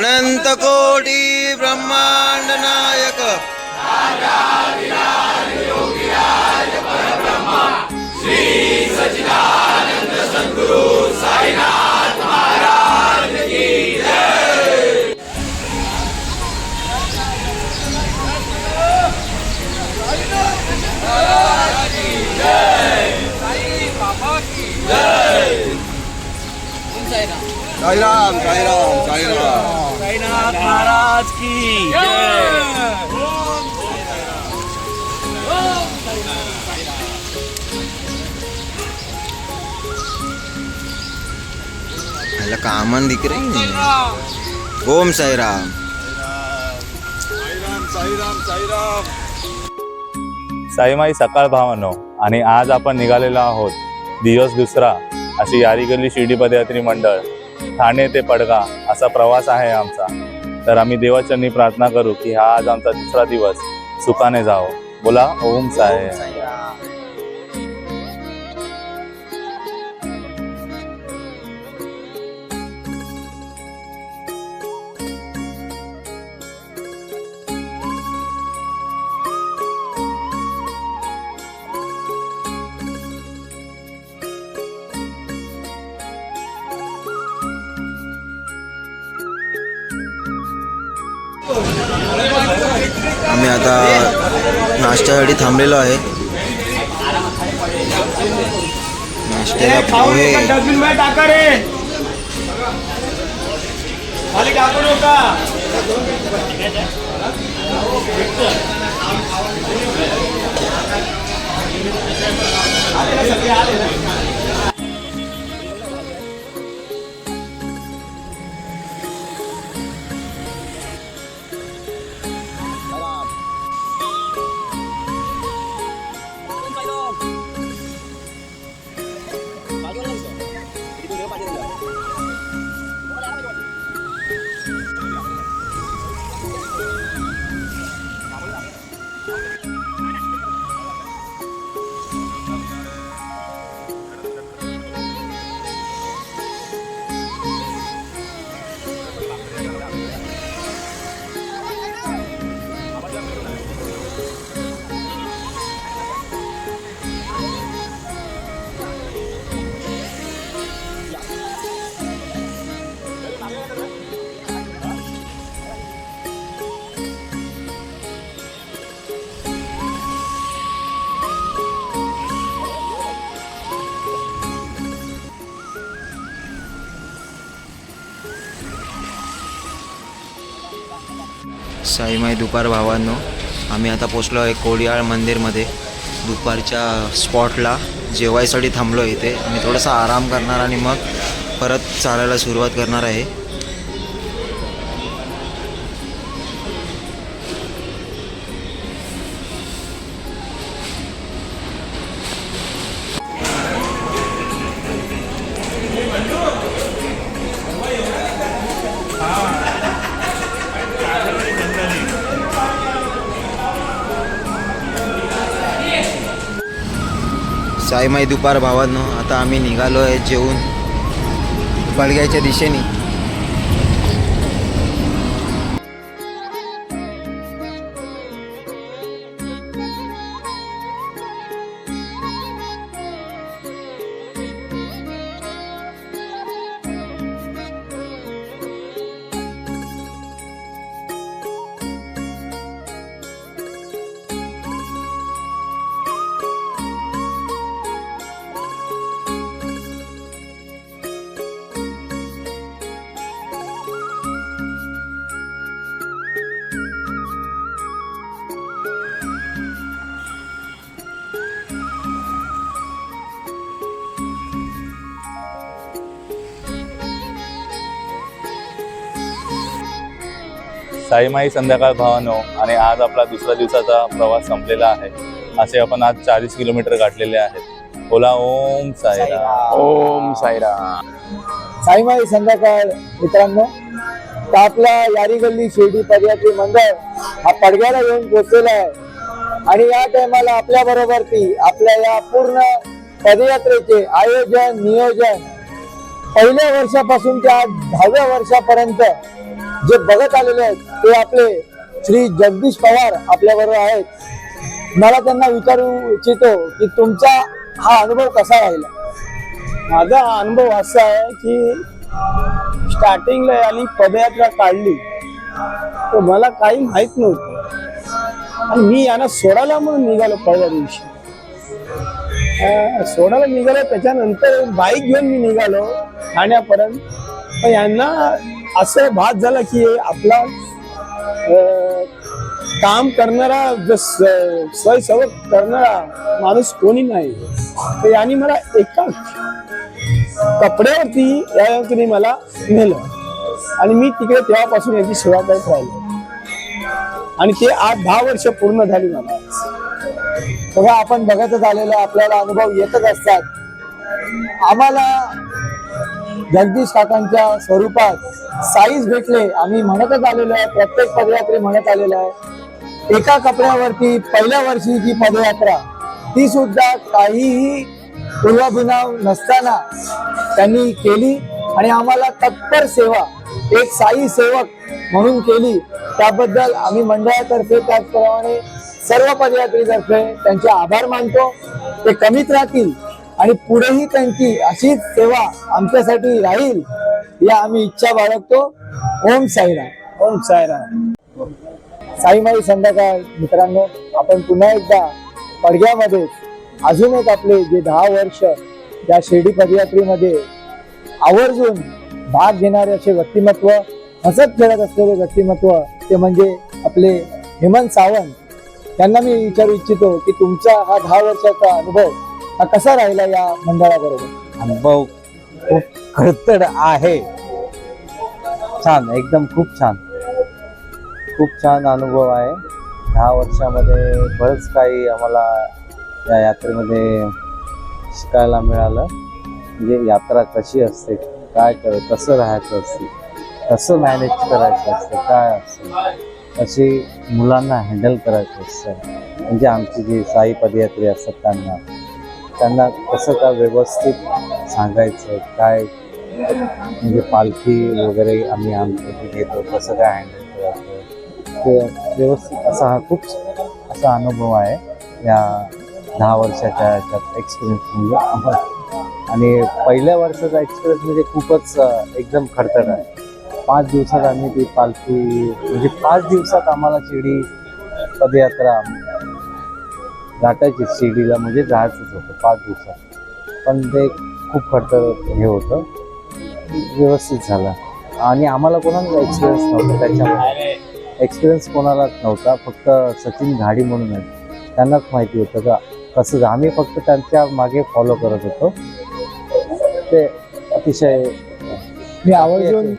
अनंत कोटी ब्रह्मांड नायक साईराम साईराम साईराम साईनाथ महाराज की ह्याला कामन दिख रही ओम साईराम साईराम साईराम साईराम. साईमाई सकाळ भावानो आणि आज आपण निघालेलो आहोत दिवस दुसरा अशी यारी गल्ली शिर्डी पदयात्री मंडळ ठाणे ते पडगा असा प्रवास आहे आमचा. तर आम्ही देवाचरणी प्रार्थना करू की हा आज आमचा दुसरा दिवस सुखाने जावो. बोला ओम साई. आम्ही आता नाश्त्यासाठी थांबलेलो आहे. नाश्त्याला पोहे साईमाई दुपार भावांनो आम्ही आता पोचलो आहे कोडियाळ मंदिरमध्ये. दुपारच्या स्पॉटला जेवायसाठी थांबलो इथे आणि थोडासा आराम करणार आणि मग परत चालायला सुरुवात करणार आहे. साईमाई दुपार भावांनो आता आम्ही निघालो आहे जेवून पडग्याच्या दिशेने. साईमाई संध्याकाळ भावानो आणि आज आपला दुसऱ्या दिवसाचा प्रवास संपलेला आहे. असे आपण आज 40 किलोमीटर गाठलेले आहेत. बोला ओम साईराम. ओम साईराम. साईमाई संध्याकाळ मित्रांनो, तर आपला यारी गल्ली शिर्डी पदयात्री मंडळ हा पडग्याला येऊन पोहोचलेला आहे आणि या टायमाला आपल्या बरोबर ती आपल्या या पूर्ण पदयात्रेचे आयोजन नियोजन पहिल्या वर्षापासून ते आज 10व्या वर्षापर्यंत जे बघत आलेले आहेत ते आपले श्री जगदीश पवार आपल्याबरोबर आहेत. मला त्यांना विचारू इच्छितो की तुमचा हा अनुभव कसा राहिला. माझा अनुभव असा आहे की स्टार्टिंगला आणि पदयात्रा काढली तर मला काही माहित नव्हतं आणि मी यांना सोडायला म्हणून निघालो. पहिल्या दिवशी सोडायला निघालो, त्याच्यानंतर बाईक घेऊन मी निघालो ठाण्यापर्यंत. पण यांना असं भास झाला की आपला काम करणारा जो स्वयंसेवक करणारा माणूस कोणी नाही. तर यांनी मला एका कपड्यावरती यावरती मला नेलं आणि मी तिकडे तेव्हापासून याची सेवा करत राहिलो आणि ते आज 10 वर्ष पूर्ण झाली मला. तेव्हा आपण बघतच आलेलो, आपल्याला अनुभव येतच असतात. आम्हाला जगदीश काकांच्या स्वरूपात साईज भेटले. आम्ही म्हणतच आलेलो आहे, प्रत्येक पदयात्री म्हणत आलेलो आहे. एका कपड्यावरती पहिल्या वर्षी जी पदयात्रा ती सुद्धा काहीही पूर्वाभिनव नसताना त्यांनी केली आणि आम्हाला तत्पर सेवा एक साई सेवक म्हणून केली. त्याबद्दल आम्ही मंडळातर्फे त्याचप्रमाणे सर्व पदयात्रीतर्फे त्यांचे आभार मानतो. ते कमीत राहतील आणि पुढेही त्यांची अशीच सेवा आमच्यासाठी राहील या आम्ही इच्छा बाळगतो. ओम साईराम. ओम साईराम. साईमाई संध्याकाळ. मित्रांनो, आपण पुन्हा एकदा पडग्यामध्ये अजून एक आपले जे 10 वर्ष या शिर्डी पदयात्रेमध्ये आवर्जून भाग घेणारे असे व्यक्तिमत्व, हसत खेळत असलेले व्यक्तिमत्व ते म्हणजे आपले हेमंत सावंत. त्यांना मी विचारू इच्छितो की तुमचा हा 10 वर्षाचा अनुभव हा कसा राहिला या मंडळाबरोबर. अनुभव खूप खडतर आहे. छान, एकदम खूप छान अनुभव आहे. 10 वर्षामध्ये बरंच काही आम्हाला या यात्रेमध्ये शिकायला मिळालं. म्हणजे यात्रा कशी असते, कसं राहायचं असते, कसं मॅनेज करायचं असतं, काय असतं, कशी मुलांना हँडल करायचं असतं. म्हणजे आमची जी साई पदयात्री असतात त्यांना कसं काय व्यवस्थित सांगायचं, काय म्हणजे पालखी वगैरे आम्ही आमचं घेतो कसं काय हँडल करायचं ते व्यवस्थित. असा हा खूप असा अनुभव आहे या 10 वर्षाच्या याच्यात एक्सपिरियन्स म्हणजे आम्हाला. आणि पहिल्या वर्षाचा एक्सपिरियन्स म्हणजे खूपच एकदम खडतर आहे. 5 दिवसात आम्ही ती पालखी म्हणजे 5 दिवसात आम्हाला शिर्डी पदयात्रा गाठायची. शिर्डीला म्हणजे जायचंच होतं 5 दिवसात. पण ते खूप खडतर हे होतं. व्यवस्थित झालं आणि आम्हाला कोणाला एक्सपिरियन्स नव्हता त्याच्यामध्ये. एक्सपिरियन्स कोणालाच नव्हता, फक्त सचिन घाडी म्हणून आहे, त्यांनाच माहिती होतं का कसं. आम्ही फक्त त्यांच्या मागे फॉलो करत होतो. ते अतिशय मी आवर्जून